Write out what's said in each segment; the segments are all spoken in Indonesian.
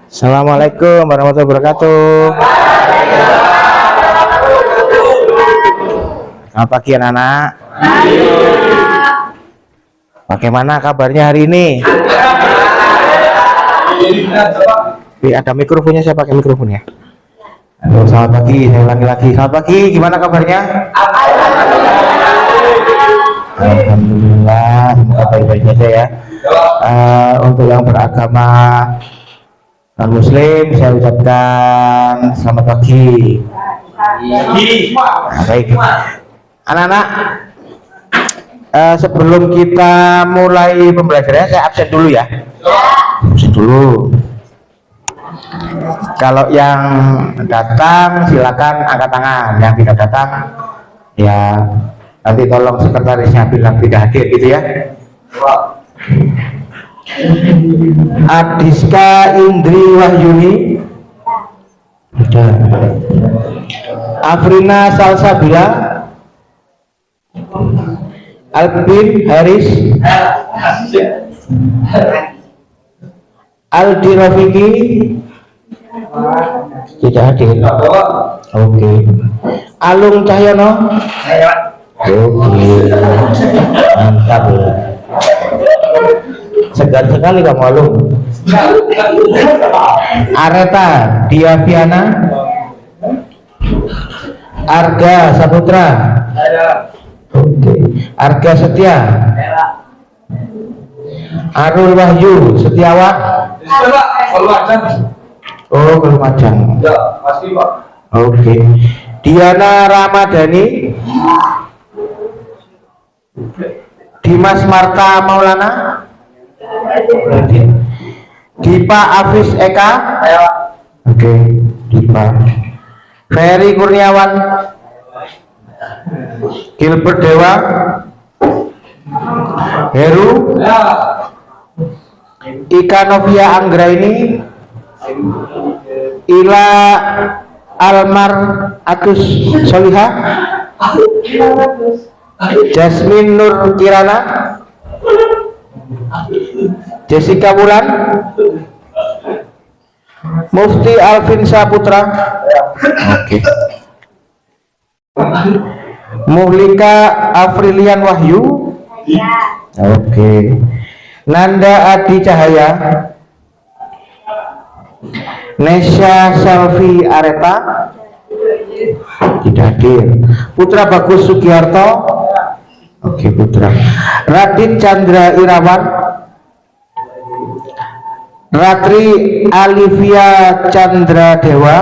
Assalamualaikum warahmatullahi wabarakatuh. Selamat pagi anak-anak. Bagaimana kabarnya hari ini? Ada mikrofonnya, saya pakai mikrofonnya. Halo, selamat pagi, saya lagi-lagi. Selamat pagi, gimana kabarnya? Alhamdulillah, semoga baik-baik saja ya. Untuk yang beragama non-muslim, saya ucapkan selamat pagi. Baik, anak-anak, sebelum kita mulai pembelajarannya, saya absen dulu ya. Absen dulu. Kalau yang datang silakan angkat tangan, yang tidak datang ya nanti tolong sekretarisnya bilang tidak hadir gitu ya. Adiska Indri Wahyuni, Afrina Salsabila, Albin Haris, Aldi Rafiki tidak hadir. Oke. Alung Cahyono. Oke. Mantap. Segar sekali kamu Alung. Areta Diaviana, Arga Saputra. Oke. Arga Setia, Arul Wahyu Setiawan. Oh, Lumajang. Ya, pasti Pak. Oke. Diana Ramadhani, Dimas Marta Maulana, Dipa Afis Eka. Oke, Dipa. Ferry Kurniawan, Gilbert Dewa, Heru, Ika Novia Anggraini, Ila Almar Agus Soliha, Jasmine Nur Kirana, Jessica Wulan, Mufti Alvin Saputra. Oke. Muhlika Afrilian Wahyu. Oke. Nanda Adi Cahaya, Nesya Selvi Areta tidak hadir. Putra Bagus Sugiharto. Oke, Putra. Radit Chandra Irawan, Ratri Alivia Chandra Dewa,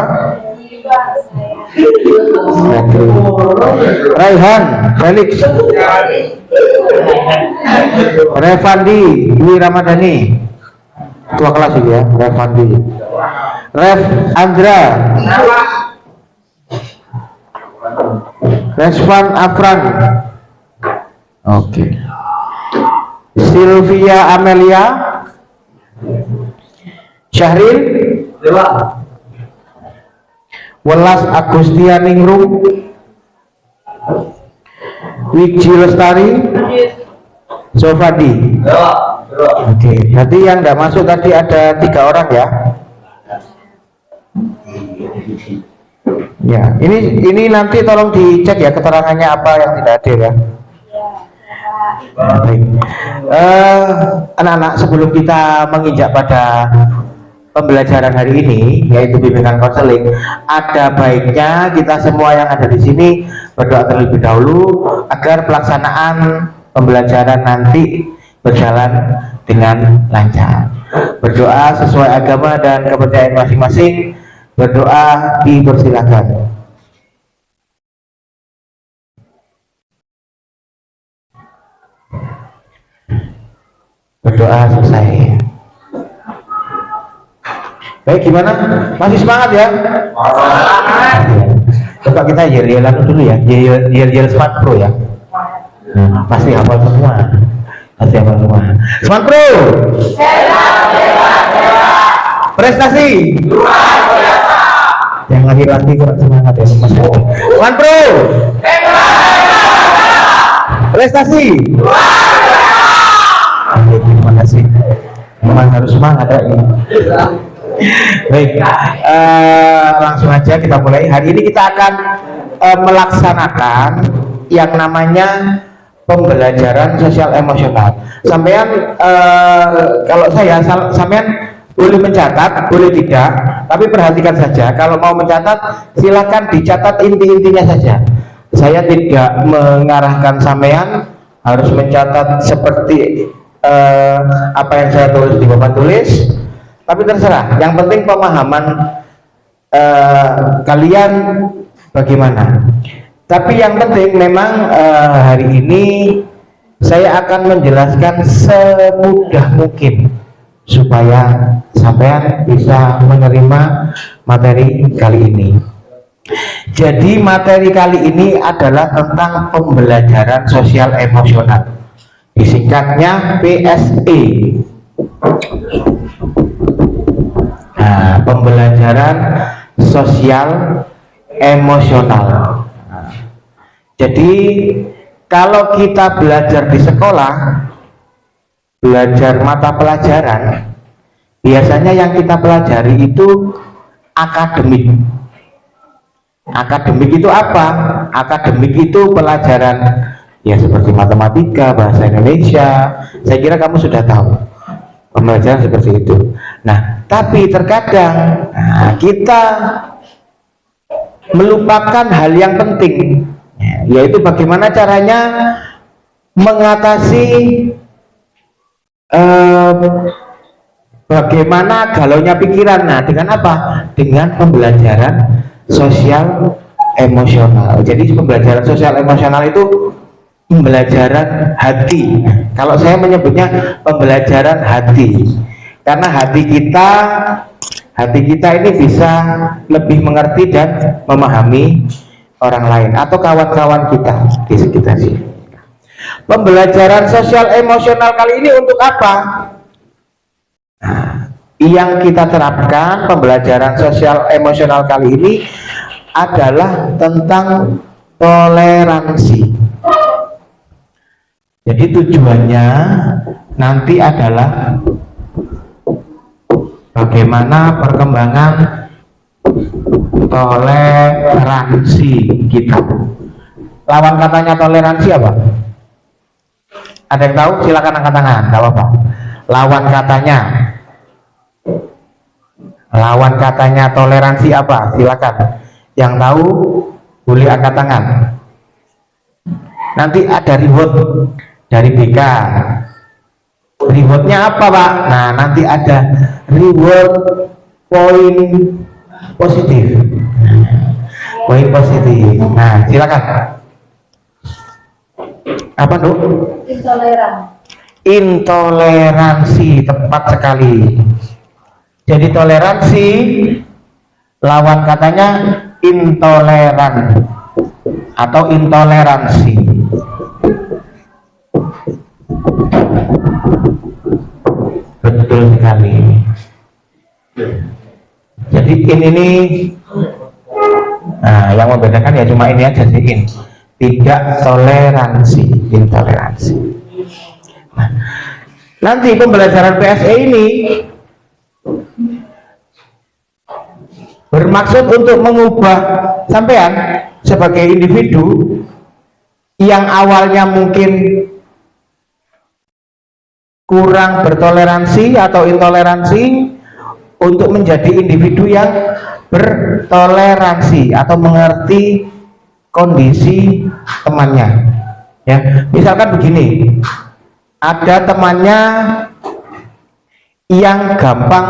Raihan Felix, Revandi Dwi Ramadhani, tua kelas itu ya, Revandi. Rev Andra, Resvan Afran. Oke. Sylvia Amelia, Syahril, Welas Agustianingrum, Wiji Lestari, Sofadi. Oke, berarti yang tidak masuk tadi ada 3 orang ya. Ya, ini nanti tolong dicek ya keterangannya apa yang tidak hadir ya. Baik. Anak-anak, sebelum kita menginjak pada pembelajaran hari ini, yaitu bimbingan konseling, ada baiknya kita semua yang ada di sini berdoa terlebih dahulu agar pelaksanaan pembelajaran nanti berjalan dengan lancar. Berdoa sesuai agama dan kepercayaan masing-masing. Berdoa dipersilakan. Berdoa selesai. Baik, gimana? Masih semangat ya? Coba kita yel-yelan dulu ya, yel-yel Smart Pro ya. Pasti hafal semua. Pasti hafal semua. Smart Pro. Prestasi. Yang laki-laki kurang semangat ya, Mas Pro. Smart Pro. Prestasi. terima kasih. Memang harus semangat ya ini. Baik, langsung aja kita mulai. Hari ini kita akan melaksanakan yang namanya pembelajaran sosial emosional. Sampean kalau sampean boleh mencatat, boleh tidak, tapi perhatikan saja. Kalau mau mencatat, silakan dicatat inti-intinya saja. Saya tidak mengarahkan sampean harus mencatat seperti apa yang saya tulis di papan tulis, tapi terserah. Yang penting pemahaman kalian bagaimana. Tapi yang penting memang hari ini saya akan menjelaskan semudah mungkin supaya sampean bisa menerima materi kali ini. Jadi materi kali ini adalah tentang pembelajaran sosial emosional, disingkatnya PSE. Nah, pembelajaran sosial emosional. Jadi kalau kita belajar di sekolah, belajar mata pelajaran, biasanya yang kita pelajari itu akademik. Akademik itu apa? Akademik itu pelajaran ya seperti matematika, bahasa Indonesia. Saya kira kamu sudah tahu pembelajaran seperti itu. Nah, tapi terkadang kita melupakan hal yang penting, yaitu bagaimana caranya mengatasi bagaimana galaunya pikiran. Nah, dengan apa? Dengan pembelajaran sosial emosional. Jadi pembelajaran sosial emosional itu pembelajaran hati. Kalau saya menyebutnya pembelajaran hati, karena hati kita ini bisa lebih mengerti dan memahami orang lain atau kawan-kawan kita di sekitar sini. Pembelajaran sosial emosional kali ini untuk apa? Nah, yang kita terapkan pembelajaran sosial emosional kali ini adalah tentang toleransi. Jadi tujuannya nanti adalah bagaimana perkembangan toleransi kita. Lawan katanya toleransi apa? Ada yang tahu? Silakan angkat tangan, nggak apa-apa. Lawan katanya toleransi apa? Silakan. Yang tahu boleh angkat tangan. Nanti ada reward dari BK. Rewardnya apa, Pak? Nah, nanti ada reward poin positif. Poin positif. Nah, silakan. Apa, Dok? Intoleransi, tepat sekali. Jadi toleransi lawan katanya intoleran atau intoleransi. Betul sekali. Jadi ini yang membedakan ya cuma ini aja sih, tidak toleransi, intoleransi. Nah, nanti pembelajaran PSE ini bermaksud untuk mengubah sampean sebagai individu yang awalnya mungkin kurang bertoleransi atau intoleransi untuk menjadi individu yang bertoleransi atau mengerti kondisi temannya. Ya, misalkan begini, ada temannya yang gampang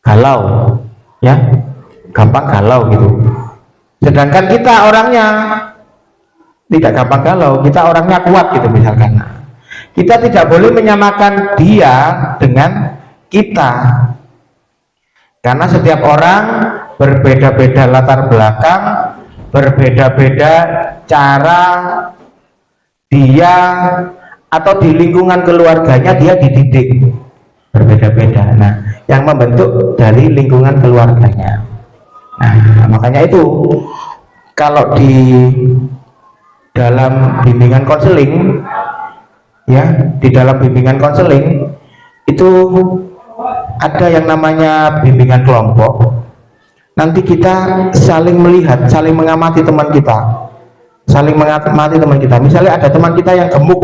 galau, ya, gampang galau gitu. Sedangkan kita orangnya tidak gampang galau, kita orangnya kuat gitu misalkan. Kita tidak boleh menyamakan dia dengan kita, karena setiap orang berbeda-beda latar belakang, berbeda-beda cara dia atau di lingkungan keluarganya dia dididik berbeda-beda. Nah, yang membentuk dari lingkungan keluarganya. Nah, makanya itu kalau di dalam bimbingan konseling ya, di dalam bimbingan konseling itu ada yang namanya bimbingan kelompok. Nanti kita saling melihat, saling mengamati teman kita, saling mengamati teman kita. Misalnya ada teman kita yang gemuk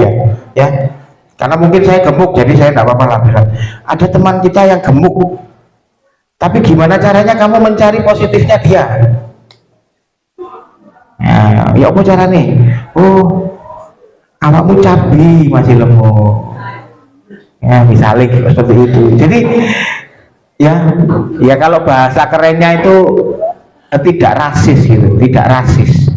ya, karena mungkin saya gemuk, jadi saya tidak apa-apa lah bilang. Ada teman kita yang gemuk, tapi gimana caranya kamu mencari positifnya dia? Ya apa caranya? Oh, awakmu cabi masih lemuk. Ya misalnya seperti itu. Jadi ya kalau bahasa kerennya itu tidak rasis gitu, tidak rasis.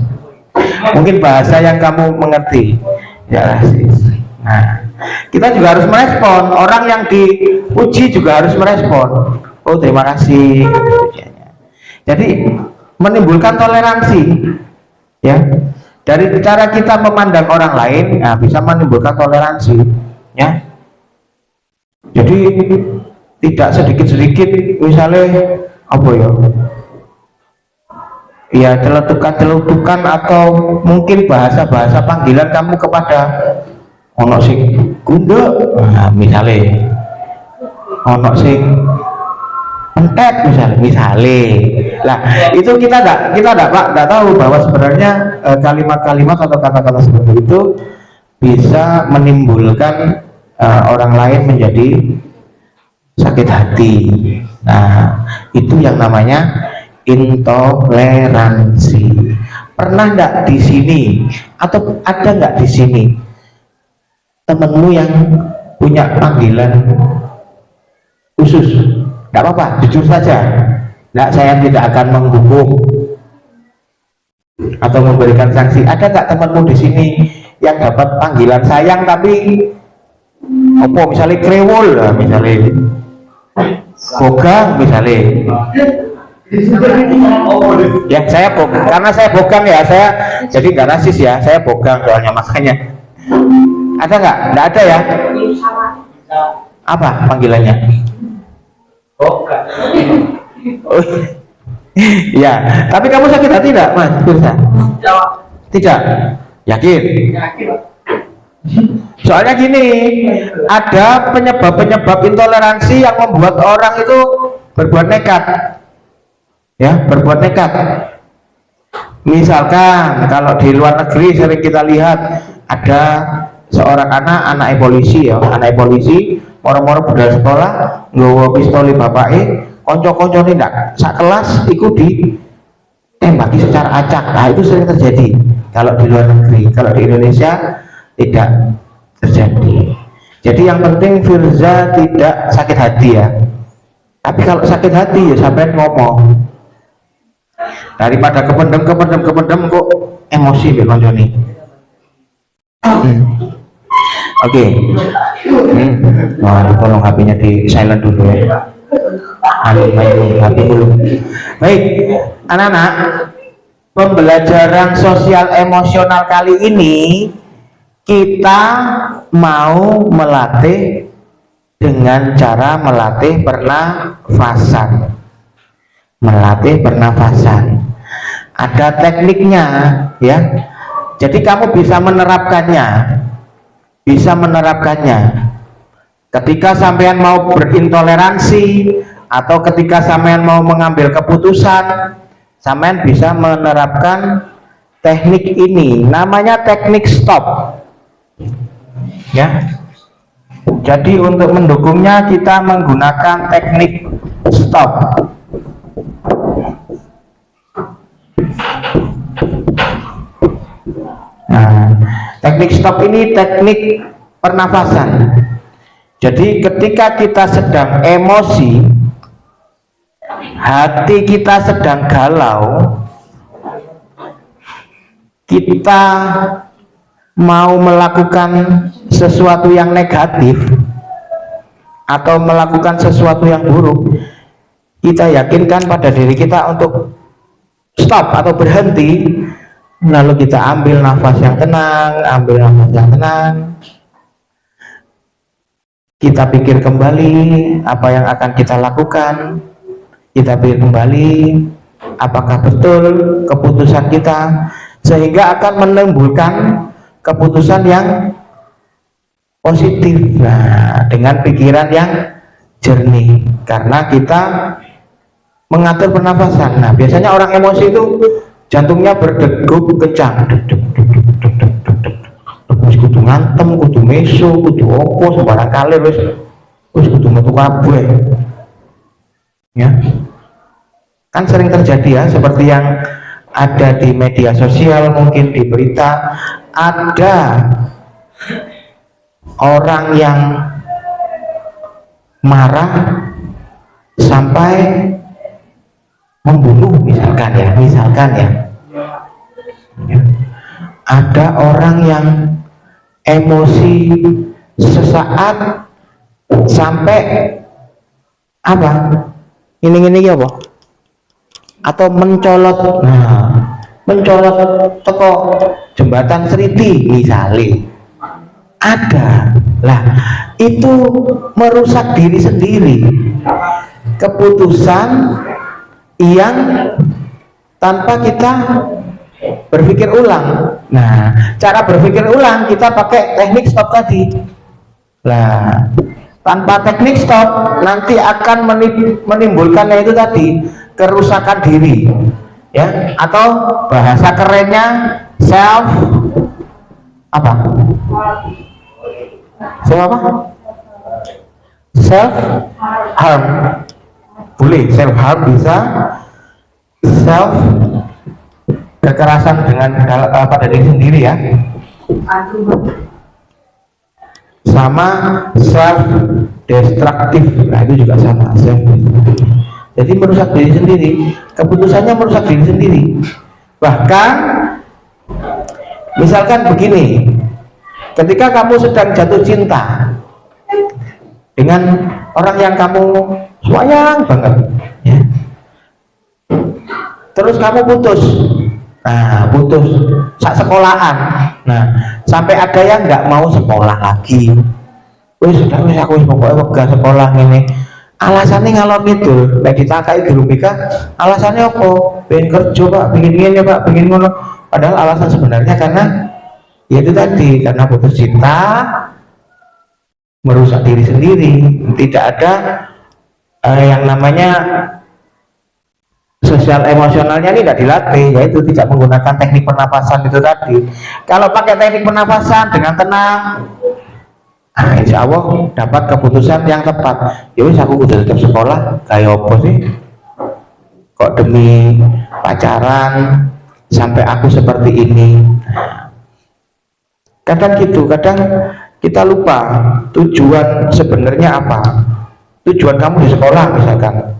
Mungkin bahasa yang kamu mengerti, tidak rasis. Nah, kita juga harus merespon. Orang yang dipuji juga harus merespon. Oh terima kasih. Jadi menimbulkan toleransi, ya. Dari cara kita memandang orang lain, nah, bisa menimbulkan toleransi, ya. Jadi tidak sedikit-sedikit misalnya apa ya celetukan atau mungkin bahasa-bahasa panggilan kamu kepada ono sing gunduk, nah, misalnya ono sing entet misalnya lah, itu kita enggak tahu bahwa sebenarnya kalimat-kalimat atau kata-kata seperti itu bisa menimbulkan orang lain menjadi sakit hati. Nah, itu yang namanya intoleransi. Pernah enggak di sini atau ada enggak di sini temenmu yang punya panggilan khusus? Enggak apa-apa, jujur saja. Enggak, saya tidak akan menghukum atau memberikan sanksi. Ada enggak temanmu di sini yang dapat panggilan sayang tapi apa misalnya krewol lah, misalnya bogang misalnya ya, saya bogang karena saya bogang ya, saya jadi nggak rasis ya, saya bogang soalnya makanya. Ada nggak ada ya? Apa panggilannya? Bogang. Oh, ya, tapi kamu sakit hati tidak, Mas Firsa? Tidak. Yakin? Soalnya gini, ada penyebab-penyebab intoleransi yang membuat orang itu berbuat nekat, ya, berbuat nekat. Misalkan kalau di luar negeri sering kita lihat ada seorang anak polisi ya, anak polisi moro-moro budal sekolah nggawa pistoli bapake, konco-konco ndak sak kelas ikut ditembaki secara acak. Nah, itu sering terjadi kalau di luar negeri. Kalau di Indonesia tidak terjadi. Jadi yang penting Firza tidak sakit hati ya. Tapi kalau sakit hati ya sampai ngomong, daripada kependem kok emosi deh konjoni. Oke. Nah, tolong HP-nya di silent dulu ya. HP dulu. Baik, anak-anak, pembelajaran sosial emosional kali ini kita mau melatih dengan cara melatih pernafasan. Melatih pernafasan. Ada tekniknya ya. Jadi kamu bisa menerapkannya. Ketika sampean mau berintoleransi atau ketika sampean mau mengambil keputusan, sampean bisa menerapkan teknik ini. Namanya teknik stop. Ya. Jadi untuk mendukungnya kita menggunakan teknik stop. Nah, teknik stop ini teknik pernafasan. Jadi ketika kita sedang emosi, hati kita sedang galau, kita mau melakukan sesuatu yang negatif atau melakukan sesuatu yang buruk, kita yakinkan pada diri kita untuk stop atau berhenti, lalu kita ambil nafas yang tenang, kita pikir kembali apa yang akan kita lakukan, kita pikir kembali apakah betul keputusan kita, sehingga akan menimbulkan keputusan yang positif, nah dengan pikiran yang jernih, karena kita mengatur pernafasan. Nah biasanya orang emosi itu jantungnya berdegup kencang, wis kudu ngantem, kudu meso, kudu opo sembarang kali wis kudu metu kabeh ya. Kan sering terjadi ya, seperti yang ada di media sosial, mungkin di berita, ada orang yang marah sampai membunuh misalkan ya, ada orang yang emosi sesaat sampai apa ini apa atau mencolot, nah mencolot toko jembatan Seriti misalnya, ada lah, itu merusak diri sendiri, keputusan yang tanpa kita berpikir ulang. Nah cara berpikir ulang kita pakai teknik stop tadi lah. Tanpa teknik stop nanti akan menimbulkan itu tadi, kerusakan diri ya, atau bahasa kerennya self apa? Self harm. Boleh self harm, bisa self kekerasan dengan pada diri sendiri ya, sama self destruktif. Nah itu juga sama, self destruktif. Jadi merusak diri sendiri, keputusannya merusak diri sendiri. Bahkan misalkan begini, ketika kamu sedang jatuh cinta dengan orang yang kamu sayang banget ya, terus kamu putus, nah putus saat sekolahan, nah sampai ada yang nggak mau sekolah lagi, sudah aku pokoknya wegah sekolah ini, alasannya ngalor gitu, lagi ditakai guru BK, alasannya apa? Pengen kerja pak, pengen ini ya pak, pengen ngono, padahal alasan sebenarnya karena ya itu tadi, karena putus cinta, merusak diri sendiri. Tidak ada yang namanya sosial emosionalnya ini tidak dilatih, yaitu tidak menggunakan teknik pernapasan itu tadi. Kalau pakai teknik pernapasan dengan tenang, nah, insya Allah dapat keputusan yang tepat. Ya wis aku udah tetap sekolah, kayak apa sih kok demi pacaran sampai aku seperti ini. Kadang gitu, kadang kita lupa tujuan sebenarnya apa. Tujuan kamu di sekolah misalkan,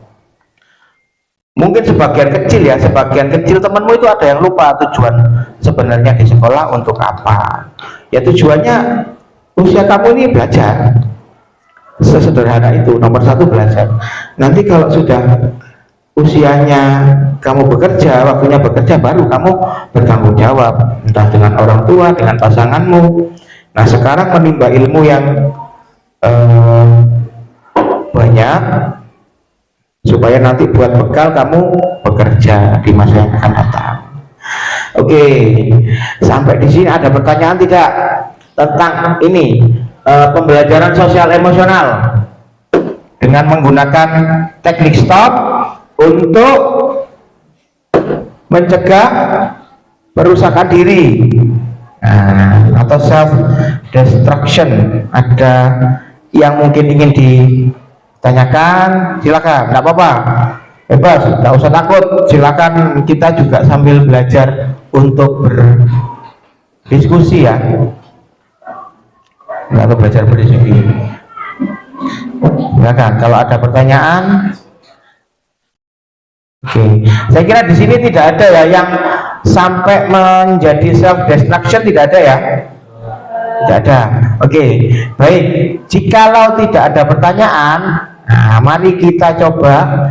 mungkin sebagian kecil temanmu itu ada yang lupa tujuan sebenarnya di sekolah untuk apa. Ya tujuannya usia kamu ini belajar, sesederhana itu. Nomor satu belajar. Nanti kalau sudah usianya kamu bekerja, waktunya bekerja, baru kamu bertanggung jawab, entah dengan orang tua, dengan pasanganmu. Nah sekarang menimba ilmu yang banyak, supaya nanti buat bekal kamu bekerja di masa yang akan datang. Oke, sampai di sini ada pertanyaan tidak tentang ini pembelajaran sosial emosional dengan menggunakan teknik stop untuk mencegah perusakan diri, atau self destruction? Ada yang mungkin ingin ditanyakan, silakan, nggak apa-apa, bebas, nggak usah takut, silakan. Kita juga sambil belajar untuk berdiskusi ya, atau belajar berdiskusi. Silakan kalau ada pertanyaan. Oke, saya kira di sini tidak ada ya yang sampai menjadi self destruction, tidak ada ya, tidak ada. Oke, baik, jikalau tidak ada pertanyaan, nah, mari kita coba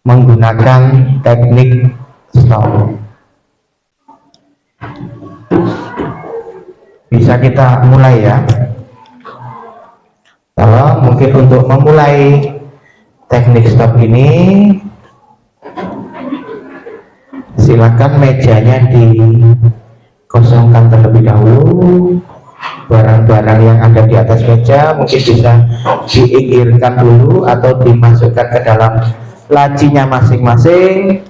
menggunakan teknik stop. Bisa kita mulai ya. Kalau mungkin untuk memulai teknik stop ini, silakan mejanya dikosongkan terlebih dahulu. barang-barang yang ada di atas meja mungkin bisa diinggirkan dulu atau dimasukkan ke dalam lacinya masing-masing.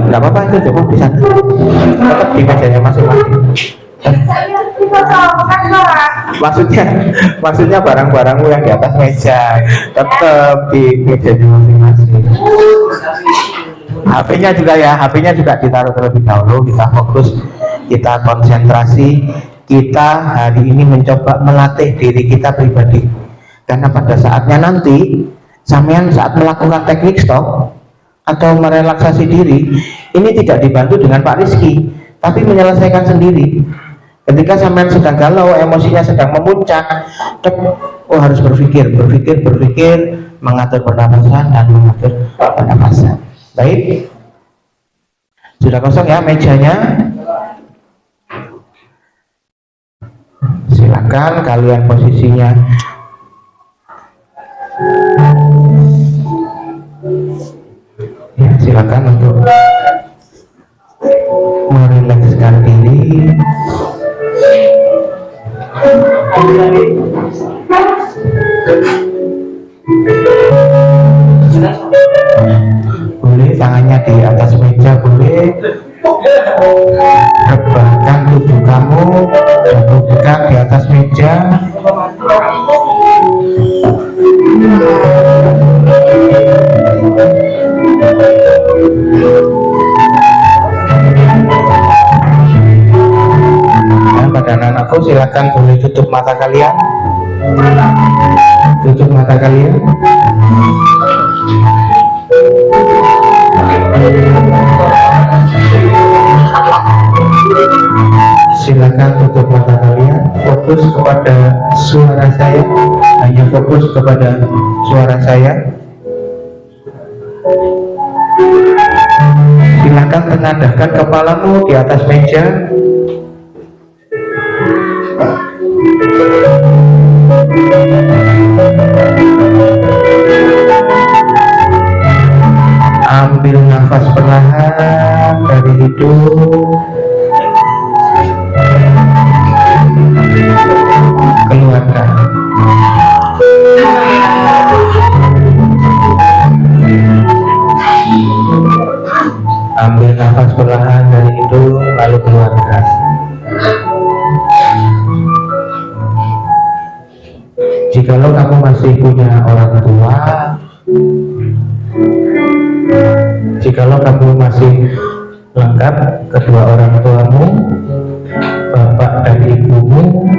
Nggak apa-apa, itu cukup di sana, tetap di mejanya masing-masing. maksudnya barang-barangmu yang di atas meja tetap di mejanya masing-masing. HP-nya juga ya, HP-nya juga ditaruh terlebih dahulu. Kita fokus, kita konsentrasi, kita hari ini mencoba melatih diri kita pribadi, karena pada saatnya nanti sampean saat melakukan teknik stop atau merelaksasi diri ini tidak dibantu dengan Pak Rizky, tapi menyelesaikan sendiri. Ketika sampean sedang galau, emosinya sedang memuncak, harus berpikir, mengatur pernapasan dan mengatur pernapasan. Baik, sudah kosong ya mejanya. Silakan kalian posisinya ya, silakan untuk merilekskan diri. Boleh tangannya di atas meja, boleh rebahkan tubuh kamu, dudukkan di atas meja. Pada anak-anakku silakan boleh tutup mata kalian, silakan tutup mata kalian, fokus kepada suara saya, hanya fokus kepada suara saya. Silakan tengadahkan kepalamu di atas meja. Ambil nafas perlahan dari hidung, keluarkan. Ambil nafas perlahan dari hidung, lalu keluarkan. Jikalau kamu masih punya orang tua, jikalau kamu masih lengkap kedua orang tuamu, bapak dan ibumu,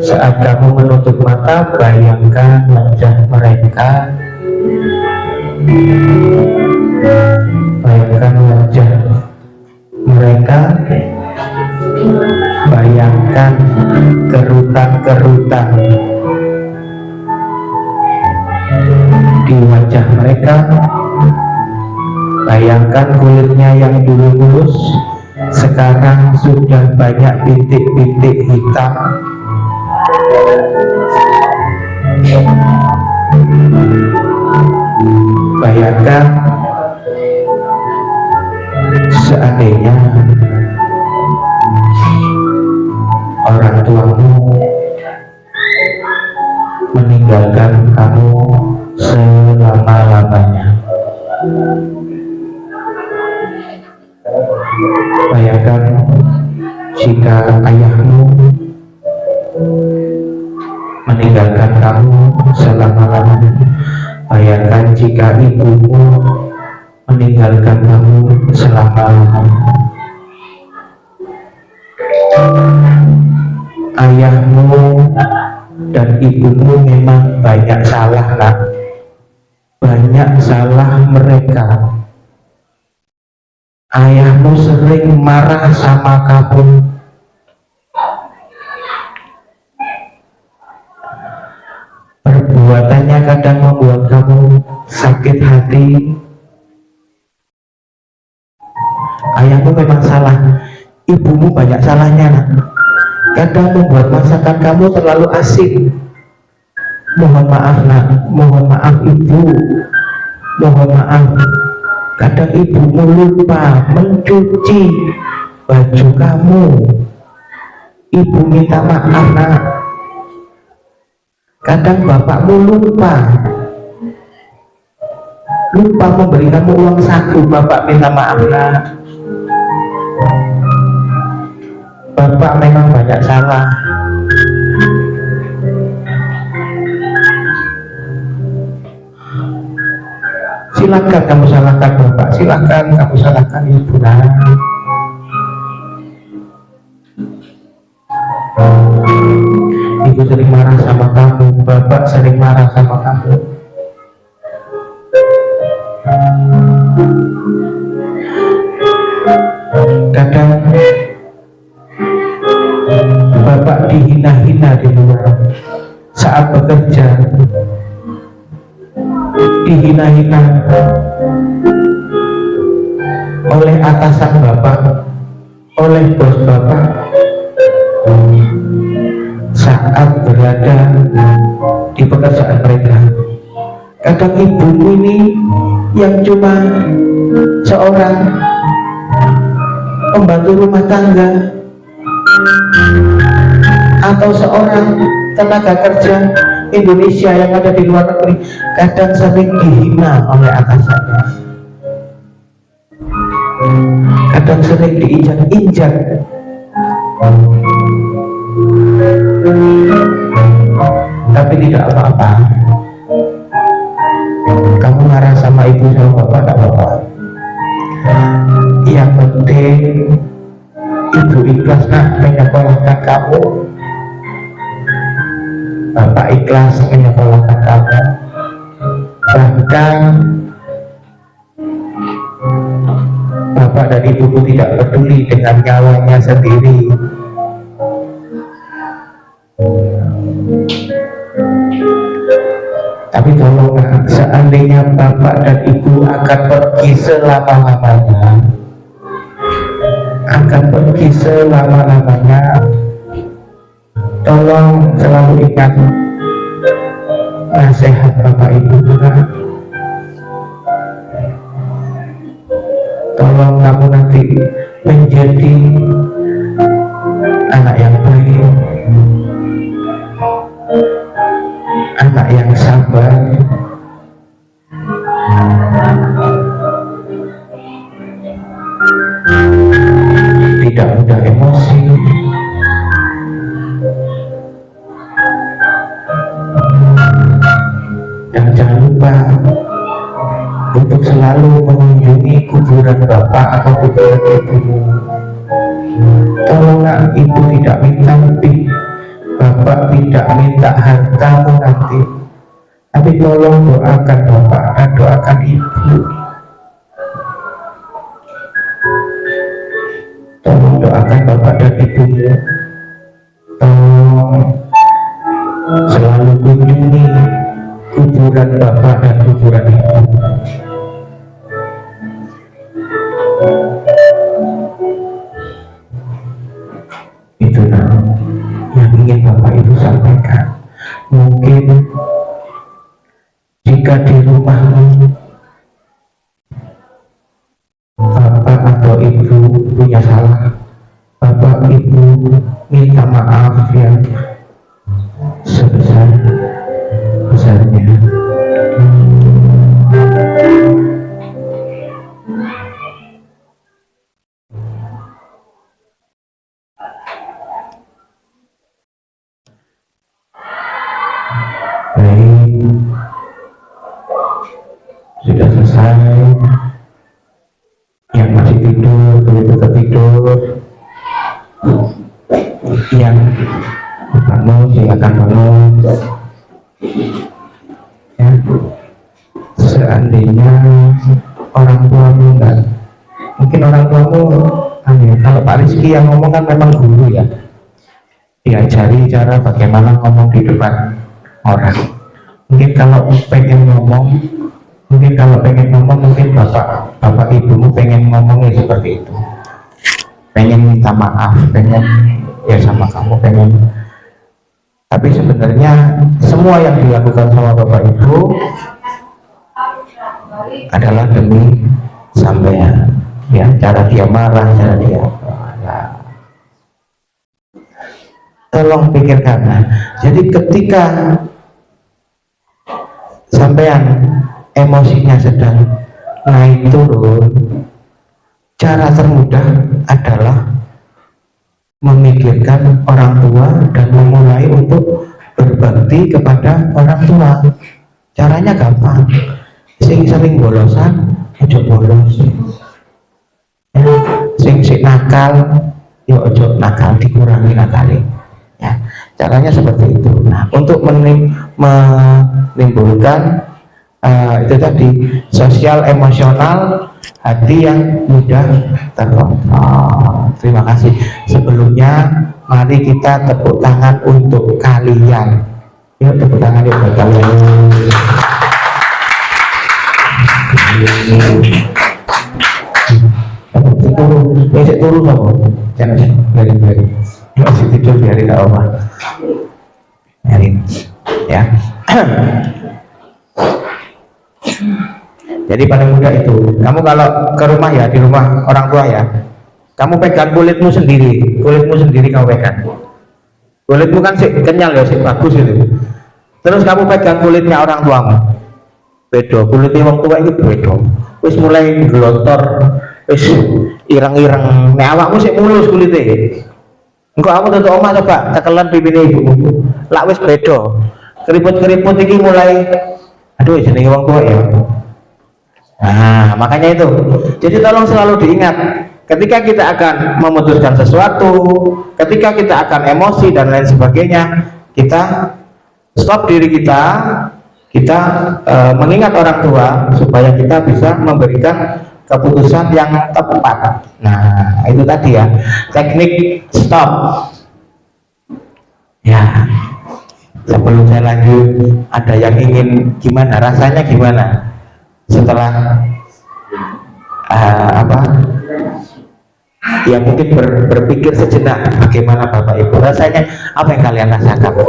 saat kamu menutup mata, bayangkan wajah mereka, bayangkan wajah mereka, bayangkan kerutan-kerutan di wajah mereka, bayangkan kulitnya yang dulu mulus sekarang sudah banyak bintik-bintik hitam. Bayangkan seandainya orang tuamu meninggalkan kamu selama-lamanya. Bayangkan jika ayahmu meninggalkan kamu selama-lamanya. Bayangkan jika ibumu meninggalkan kamu selama-lamanya. Ayahmu dan ibumu memang banyak salah, nak. Banyak salah mereka. Ayahmu sering marah sama kamu. Perbuatannya kadang membuat kamu sakit hati. Ayahmu memang salah, ibumu banyak salahnya, nak. Kadang membuat masakan kamu terlalu asin. mohon maaf nak, mohon maaf ibu, mohon maaf, kadang ibumu lupa mencuci baju kamu, ibu minta maaf nak. Kadang bapakmu lupa memberi kamu uang saku, bapak minta maaf nak. Bapak memang banyak salah. Silakan kamu salahkan bapak, silakan kamu salahkan ibu nak. Ibu sering marah sama kamu, bapak sering marah sama kamu. Kadang bapak dihina-hina di luar saat bekerja, dihina-hina oleh atasan bapak, oleh bos bapak saat berada di pekerjaan mereka. Kadang ibumu ini yang cuma seorang pembantu rumah tangga atau seorang tenaga kerja Indonesia yang ada di luar negeri, kadang sering dihina oleh atasannya, kadang sering diinjak-injak. Tapi tidak apa-apa, kamu marah sama ibu sama bapak tidak apa-apa. Yang penting ibu ikhlas nak menyekolahkan kamu, bapak ikhlas menyekolahkan kamu. Bahkan bapak dan ibuku tidak peduli dengan nyawanya sendiri. Tapi tolonglah, seandainya bapak dan ibu akan pergi selama-lamanya, tolong selalu ingat nasihat bapak ibu juga. Tolong kamu nanti menjadi anak yang baik, anak yang sabar, tidak mudah emosi, dan jangan lupa untuk selalu mengunjungi kuburan bapak atau kuburan ibumu. Tolonglah, ibu tidak minta lebih, bapak tidak minta hartamu nanti, tapi tolong doakan bapak dan doakan ibu. Tolong doakan bapak dan ibumu. Tolong selalu kunjungi kuburan bapak dan kuburan ibu. Itu yang ingin bapak ibu sampaikan. Mungkin jika di rumahmu bapak atau ibu punya salah, bapak ibu minta maaf ya sebesar-besarnya. Baik, sudah selesai. Yang masih tidur boleh tetap tidur, yang bangun silakan bangun ya. Seandainya orang tuamu enggak, mungkin orang tuamu kalau Pak Rizky yang ngomong kan memang guru ya, diajari cara bagaimana ngomong di depan orang. Mungkin kalau pengen ngomong, mungkin bapak ibumu pengen ngomongnya seperti itu, pengen minta maaf, pengen ya sama kamu, pengen. Tapi sebenarnya semua yang dilakukan sama Bapak Ibu adalah demi sampean, ya. Cara dia marah, cara dia tolong pikirkan. Nah, jadi ketika sampean emosinya sedang naik turun, cara termudah adalah memikirkan orang tua dan memulai untuk berbakti kepada orang tua. Caranya gampang, sing bolosan ojo bolos, ya. Sing nakal yo ojo nakal, dikurangi nakali, ya. Caranya seperti itu. Nah, untuk menimbulkan itu tadi, sosial emosional hati yang mudah terkontrol. Terima kasih. Sebelumnya mari kita tepuk tangan untuk kalian. Yuk tepuk tangan yuk buat kalian. Turun loh. Jangan biarin. Masih tidur biarin enggak apa. Biarin. Ya. Jadi paling mudah itu, kamu kalau ke rumah ya, di rumah orang tua ya, kamu pegang kulitmu sendiri kamu pegang. Kulitmu kan sih kenyal ya, sih bagus itu. Terus kamu pegang kulitnya orang tuamu, bedo, kulitnya orang tua itu bedo. Wis mulai gelontor, wis ireng-ireng, nek awakmu sih mulus kulitnya. Engko kamu tutup omah coba, tekelan pipine ibumu, lak wis bedo. Keriput-keriput ini mulai, aduh jenenge wong tua ya. Nah, makanya itu. Jadi tolong selalu diingat, ketika kita akan memutuskan sesuatu, ketika kita akan emosi dan lain sebagainya, kita stop diri kita mengingat orang tua supaya kita bisa memberikan keputusan yang tepat. Nah, itu tadi ya, teknik stop. Ya. Sebelum saya lanjut, ada yang ingin gimana? Rasanya gimana? Setelah ya mungkin berpikir sejenak, bagaimana Bapak Ibu rasanya, apa yang kalian rasakan?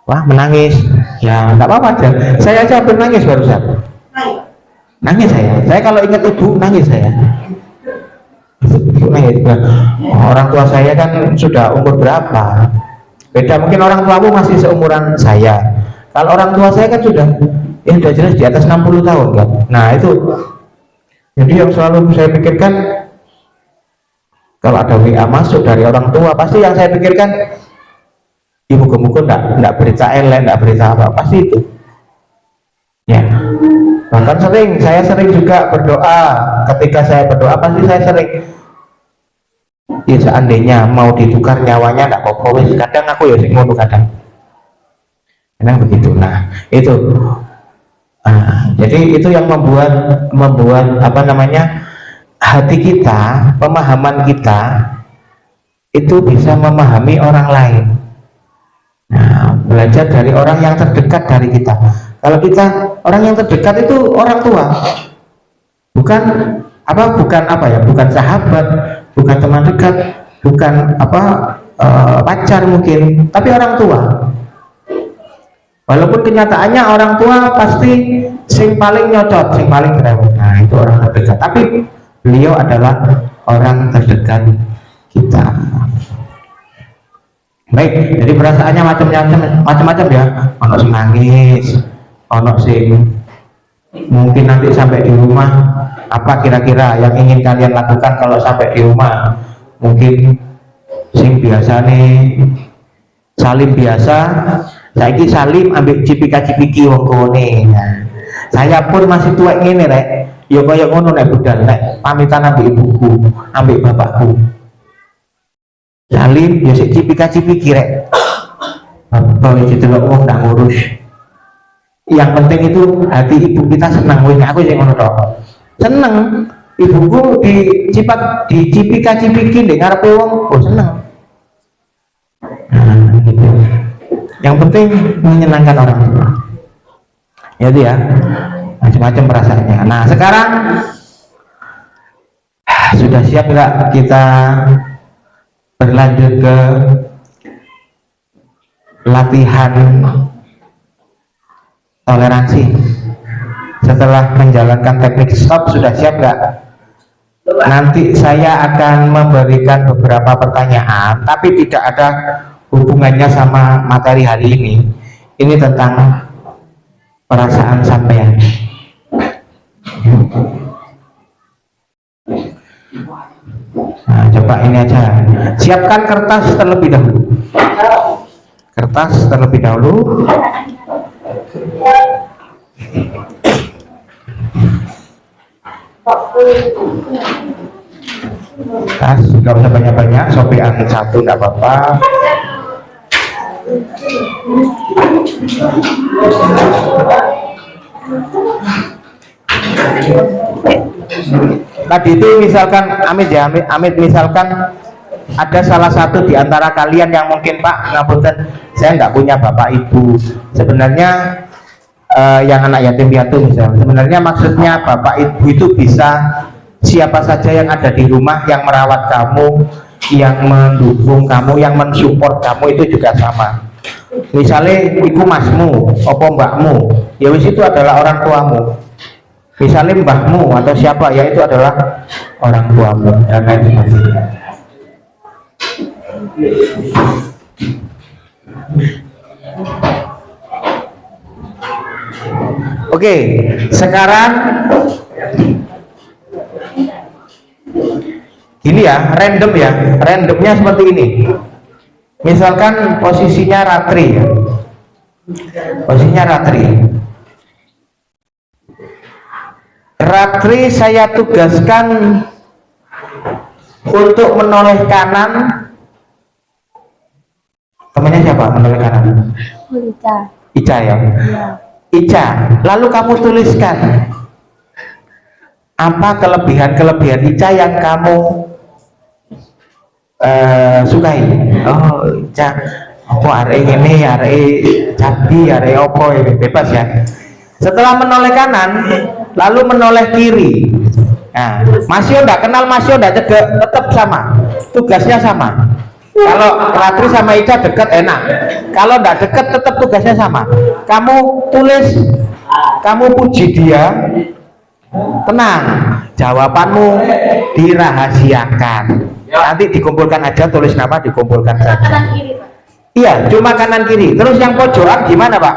Wah, menangis ya nggak apa-apa aja, saya aja hampir nangis barusan, nangis saya kalau ingat ibu nangis saya. Nangis. Orang tua saya kan sudah umur berapa, beda, mungkin orang tuamu masih seumuran saya. Kalau orang tua saya kan sudah jelas di atas 60 tahun kan. Nah itu, jadi yang selalu saya pikirkan, kalau ada WA masuk dari orang tua, pasti yang saya pikirkan, muka-muka enggak berita elek, enggak berita apa, pasti itu. Ya, bahkan saya sering juga berdoa. Ketika saya berdoa, pasti saya sering, ya seandainya mau ditukar nyawanya enggak apa-apa, kadang aku ya sing ngono kadang begitu. Nah itu, jadi itu yang membuat apa namanya, hati kita, pemahaman kita itu bisa memahami orang lain. Nah, belajar dari orang yang terdekat dari kita. Kalau kita, orang yang terdekat itu orang tua, bukan sahabat, bukan teman dekat, bukan pacar mungkin, tapi orang tua. Walaupun kenyataannya orang tua pasti sing paling nyocot, sing paling cerewet. Nah, itu orang terdekat. Tapi beliau adalah orang terdekat kita. Baik, jadi perasaannya macam-macam ya. Ono sing nangis, ono sing mungkin nanti sampai di rumah, apa kira-kira yang ingin kalian lakukan kalau sampai di rumah? Mungkin sing biasa nih salim biasa. Saiki salim ambek cipika-cipiki wong kone. Nah, saya pun masih tua ngene rek. Ya kaya ngono nek budal nek pamitan ambek ibuku, ambek bapakku. Salim ya sik cipika-cipiki rek. Bapak iki delok wong ndak ngurus. Yang penting itu hati ibu kita senang. Wih, aku sing ngono tok. Seneng. Ibuku dicipika-cipiki ndek ngarepe wong, oh seneng. Nah, gitu. Yang penting menyenangkan orang tua. Ya itu ya, macam-macam perasaannya. Nah sekarang sudah siap nggak kita berlanjut ke latihan toleransi. Setelah menjalankan teknik stop, sudah siap nggak? Nanti saya akan memberikan beberapa pertanyaan, tapi tidak ada hubungannya sama materi hari ini. Ini tentang perasaan sampean. Nah, coba ini aja. Siapkan kertas terlebih dahulu. Kertas terlebih dahulu. Tas nggak usah banyak-banyak, sopean satu nggak apa-apa. Tadi itu misalkan Amit ya, Amit misalkan ada salah satu di antara kalian yang mungkin Pak ngapunten, saya nggak punya bapak ibu. Sebenarnya yang anak yatim piatu misalnya, sebenarnya maksudnya bapak ibu itu bisa siapa saja yang ada di rumah, yang merawat kamu, yang mendukung kamu, yang mensupport kamu, itu juga sama. Misalnya iku masmu, opo mbakmu, ya wis itu adalah orang tuamu. Misalnya mbahmu atau siapa, ya itu adalah orang tuamu, dan lain sebagainya. Oke, sekarang ini ya, random ya, randomnya seperti ini. Misalkan posisinya ratri ya, posisinya ratri. Ratri saya tugaskan untuk menoleh kanan. Temannya siapa menoleh kanan? Ica. Ica ya. Ica, lalu kamu tuliskan apa kelebihan-kelebihan Ica yang kamu sukai. Oh, Ica, apa arek ini, arek cabi, arek opo, bebas ya. Setelah menoleh kanan, lalu menoleh kiri. Nah, Masio enggak kenal, Masio enggak cedek, tetap sama, tugasnya sama. Kalau Ratri sama Ica dekat enak, kalau enggak dekat tetap tugasnya sama. Kamu tulis, kamu puji dia, tenang, jawabanmu dirahasiakan. Nanti dikumpulkan aja, tulis nama dikumpulkan saja. Kanan kiri, Pak. Iya, cuma kanan kiri. Terus yang pojokan gimana, Pak?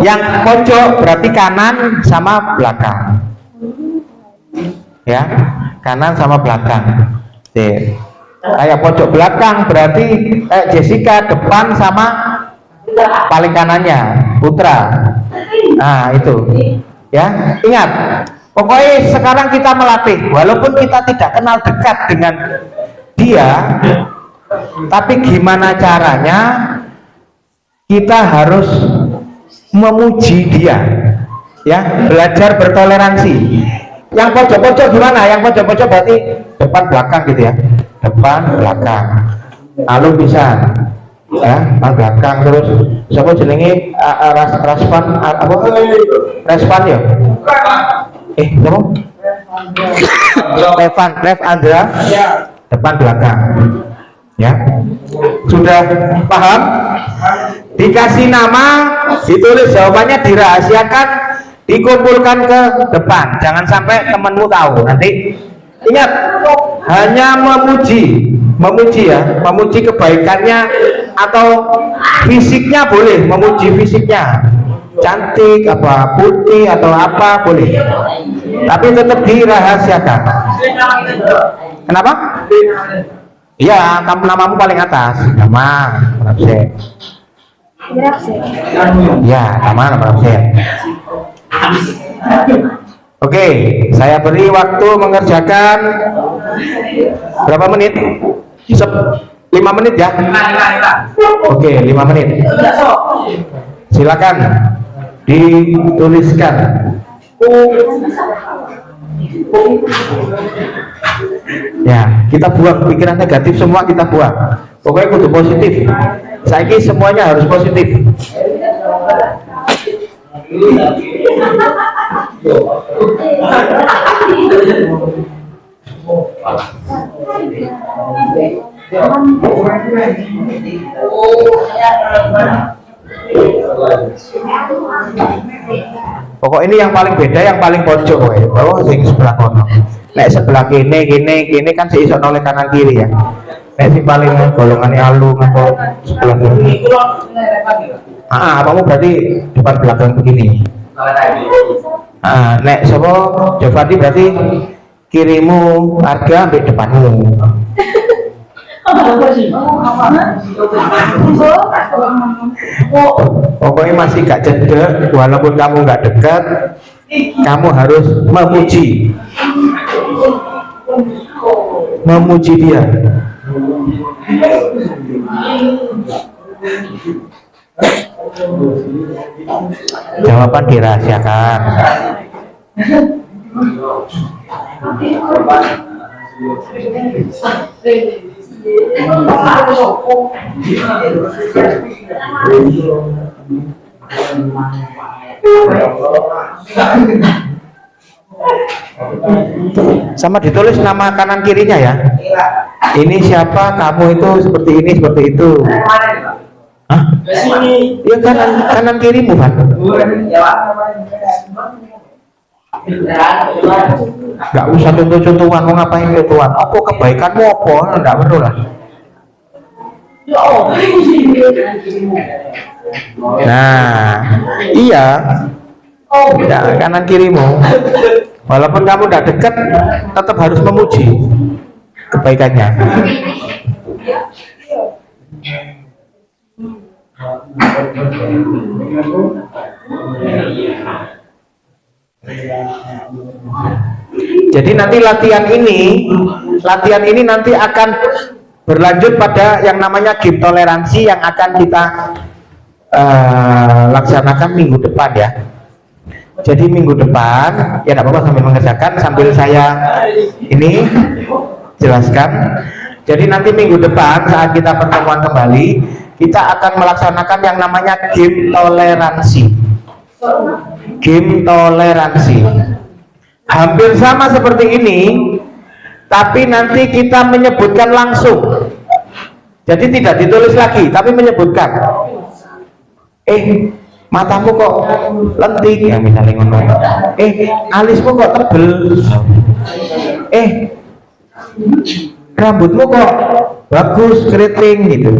Yang pojok berarti kanan sama belakang. Ya, kanan sama belakang. Oke. Kayak pojok belakang berarti Jessica, depan sama paling kanannya Putra. Nah, itu. Ya, ingat. Pokoknya sekarang kita melatih, walaupun kita tidak kenal dekat dengan dia, tapi gimana caranya kita harus memuji dia, ya, belajar bertoleransi. Yang pojok-pojok gimana? Yang pojok-pojok berarti depan belakang gitu ya, depan belakang. Lalu bisa, ya, depan belakang terus. Siapa jenenge Raspan apa? Respan ya? Siapa? Rev Andra, depan belakang. Ya, sudah paham? Dikasih nama, ditulis jawabannya, dirahasiakan, dikumpulkan ke depan. Jangan sampai temanmu tahu. Nanti ingat, hanya memuji ya, memuji kebaikannya atau fisiknya boleh, memuji fisiknya, cantik apa, putih atau apa boleh, tapi tetap dirahasiakan. Kenapa? Iya, kamu namamu paling atas. Nama absen. Ya, nama absen. Oke, saya beri waktu mengerjakan berapa menit? 5 menit ya? Oke, 5 menit. Silakan dituliskan. Ya, kita buang pikiran negatif, semua kita buang. Pokoknya kudu positif. Saiki semuanya harus positif. Pokok ini yang paling beda, yang paling pojok ya. Bahwa sing sebelah kono. Nek sebelah kene kan seisok oleh kanan kiri ya. Nek sing paling golongannya alung atau sebelah kiri. Kamu berarti depan belakang begini. Nek sopo Jovadi berarti kirimu harga ambil depanmu. Pokoknya masih gak cedek, walaupun kamu gak dekat, kamu harus memuji dia. Jawaban dirahasiakan. Sama ditulis nama kanan kirinya ya. Ini siapa, kamu itu seperti ini, seperti itu. Hah? Ya kanan kirimu kan. Gak usah contoh-contohan, mau ngapain contohan? Apa kebaikanmu apa? Enggak perlu lah. Nah, iya. Ya, kanan kirimu. Walaupun kamu udah dekat, tetap harus memuji kebaikannya. Jadi nanti latihan ini nanti akan berlanjut pada yang namanya game toleransi yang akan kita laksanakan minggu depan ya. Jadi minggu depan ya tidak apa-apa sambil mengerjakan sambil saya ini jelaskan. Jadi nanti minggu depan saat kita pertemuan kembali kita akan melaksanakan yang namanya game toleransi. Game toleransi hampir sama seperti ini, tapi nanti kita menyebutkan langsung. Jadi tidak ditulis lagi, tapi menyebutkan. Matamu kok lentik ya misalnya ngomong. Alismu kok tebel. Rambutmu kok bagus keriting gitu.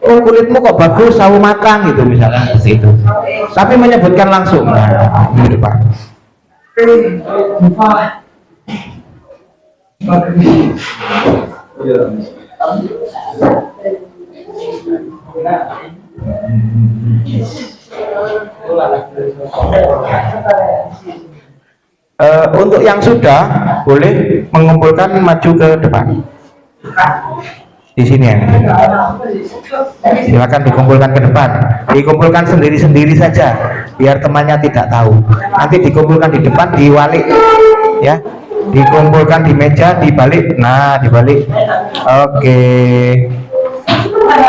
Kulitmu kok bagus sawo matang gitu misalnya seperti itu. Tapi menyebutkan langsung. Nah, ini Pak. Untuk yang sudah boleh mengumpulkan maju ke depan di sini ya. Silakan dikumpulkan ke depan, dikumpulkan sendiri-sendiri saja biar temannya tidak tahu. Nanti dikumpulkan di depan, diwalik ya, dikumpulkan di meja, dibalik. Nah, dibalik. Oke.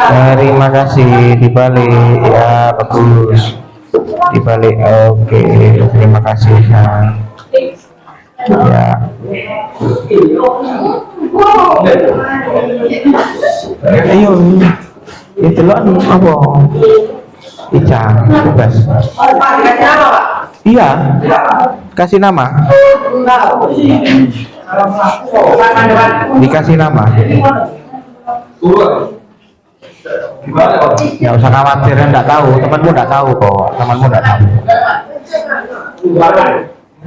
Terima kasih, dibalik ya, bagus. Dibalik. Oke, terima kasih. Ya. Ayo, itu lo apa? Ica, bebas. Iya, kasih nama. Dikasih nama. Nggak usah khawatir, enggak tahu, temanmu enggak tahu kok, temanmu enggak tahu.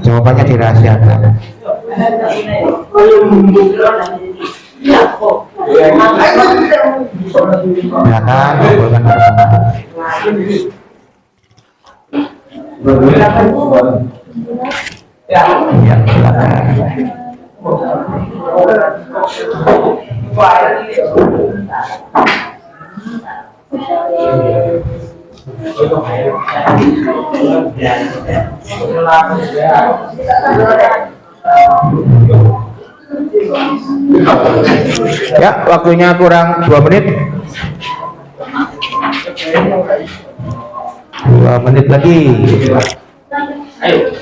Jawabannya dirahasiakan. Silakan kumpulkan bersama. Ya, silakan. Ya, waktunya kurang 2 menit. 2 menit lagi. Ayo.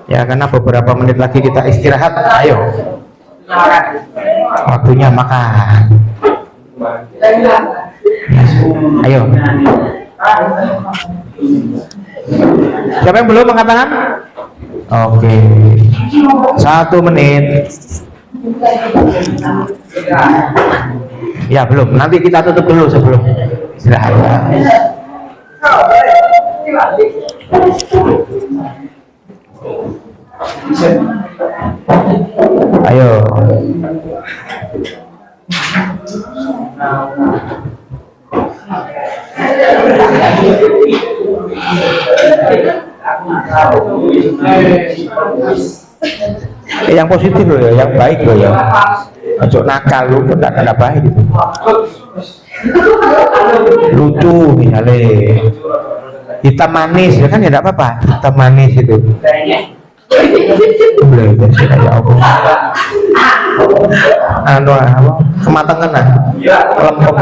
ya, karena beberapa menit lagi kita istirahat. Ayo, waktunya makan. Ayo, siapa yang belum angkat tangan? Oke, 1 menit. Ya belum, nanti kita tutup dulu sebelum istirahat. Ayo. Yang positif loh ya, yang baik loh ya. Ojo nakal lu pun tak ada baik gitu. Lucu misalnya hitam manis ya kan, ya tidak apa-apa, hitam manis itu boleh sih kayak apa anu apa kematangan lah lempem.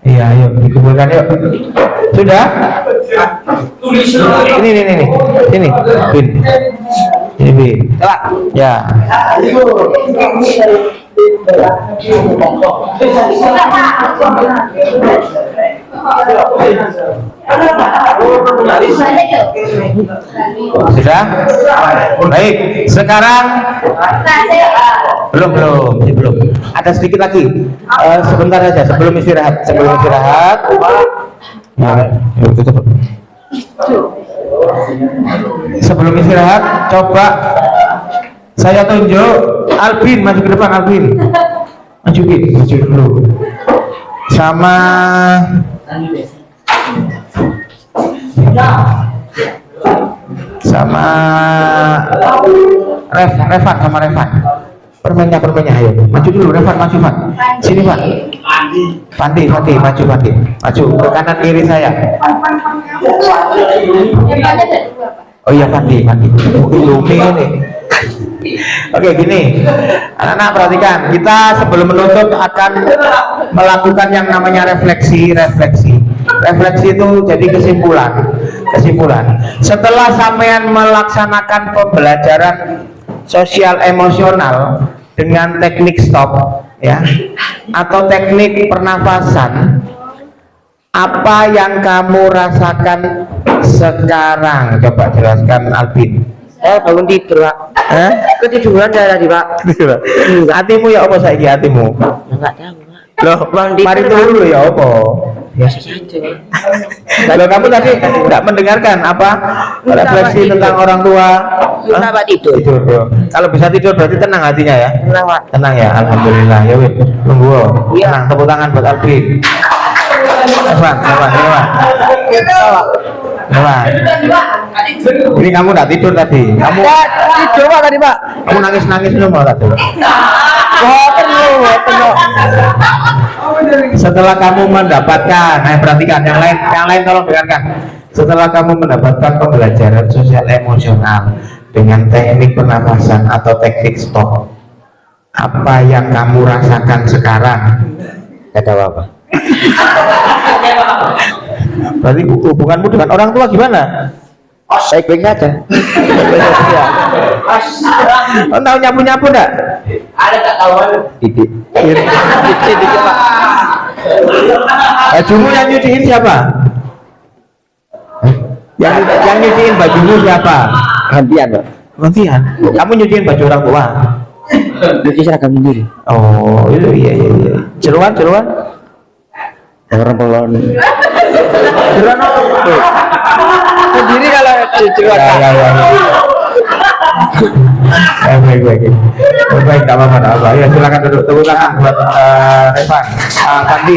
Iya, ayo dikumpulkan yuk. Sudah? Ini Bin. Ini Bin. Ya. Sudah? Baik. Sekarang belum. Ada sedikit lagi. Sebentar saja sebelum istirahat. Sebelum istirahat, coba saya tunjuk Albin, maju ke depan Albin. Maju dulu. Sama Revan. Permennya ayo. Maju dulu Revan, maju Pak. Sini Pak. Pandi, maju ke kanan kiri saya. Oh iya Pandi. Lumi ini. Oke, gini. Anak-anak perhatikan, kita sebelum menutup akan melakukan yang namanya refleksi. Refleksi itu jadi kesimpulan. Setelah sampean melaksanakan pembelajaran sosial emosional dengan teknik stop ya atau teknik pernafasan, apa yang kamu rasakan sekarang? Coba jelaskan Albin. Saya bangun tidur Pak. Ketiduran saya tadi Pak. Hatimu ya apa saiki hatimu? Enggak tahu Pak. Loh, mari dulu ya apa? Biasa saja. Kalau kamu tadi tidak mendengarkan apa refleksi tentang orang tua? Bisa Pak tidur. Kalau bisa tidur berarti tenang hatinya ya? Tenang Pak. Tenang ya, alhamdulillah. Ya wih, tunggu. Tenang, tepuk tangan buat Albin. Evan. Ini kamu tidak tidur tadi? Kamu tidur Pak tadi Pak. Kamu nangis dulu tadi? Setelah kamu mendapatkan, perhatikan yang lain tolong dengarkan. Setelah kamu mendapatkan pembelajaran sosial emosional dengan teknik pernafasan atau teknik stop, apa yang kamu rasakan sekarang? Tidak tahu apa. Berarti hubunganmu dengan orang tua gimana? Baik-baik saja. Oh, tahu nyapu enggak? Ada tak tahu? Titik Pak. Bajumu yang nyuciin siapa? Yang nyuciin bajumu siapa? Gantian Pak. Gantian. Kamu nyuciin baju orang tua? Nyuci seragam sendiri. Oh iya. Jeruan? Orang pelon. Jeruan Sendiri kalau jeruan. Ya. Baik, tak apa. Ya silakan duduk. Tepuk tangan buat Revan. Pandi.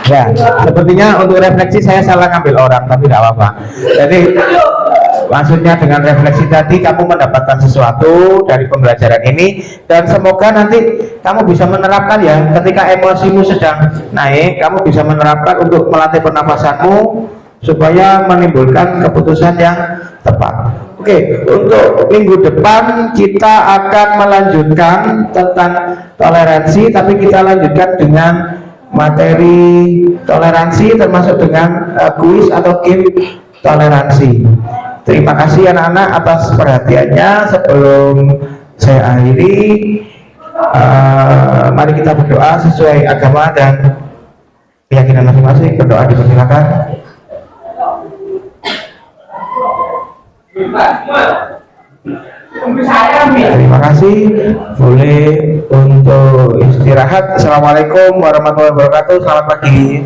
Ya, sepertinya untuk refleksi saya salah ngambil orang, tapi tidak apa-apa. Jadi maksudnya dengan refleksi tadi kamu mendapatkan sesuatu dari pembelajaran ini, dan semoga nanti kamu bisa menerapkan ya ketika emosimu sedang naik, kamu bisa menerapkan untuk melatih pernafasanmu supaya menimbulkan keputusan yang tepat. Oke, untuk minggu depan kita akan melanjutkan tentang toleransi, tapi kita lanjutkan dengan materi toleransi termasuk dengan kuis atau game toleransi. Terima kasih anak-anak atas perhatiannya. Sebelum saya akhiri, mari kita berdoa sesuai agama dan keyakinan masing-masing. Berdoa dipersilakan. Terima kasih. Boleh untuk istirahat. Assalamualaikum warahmatullahi wabarakatuh. Selamat pagi.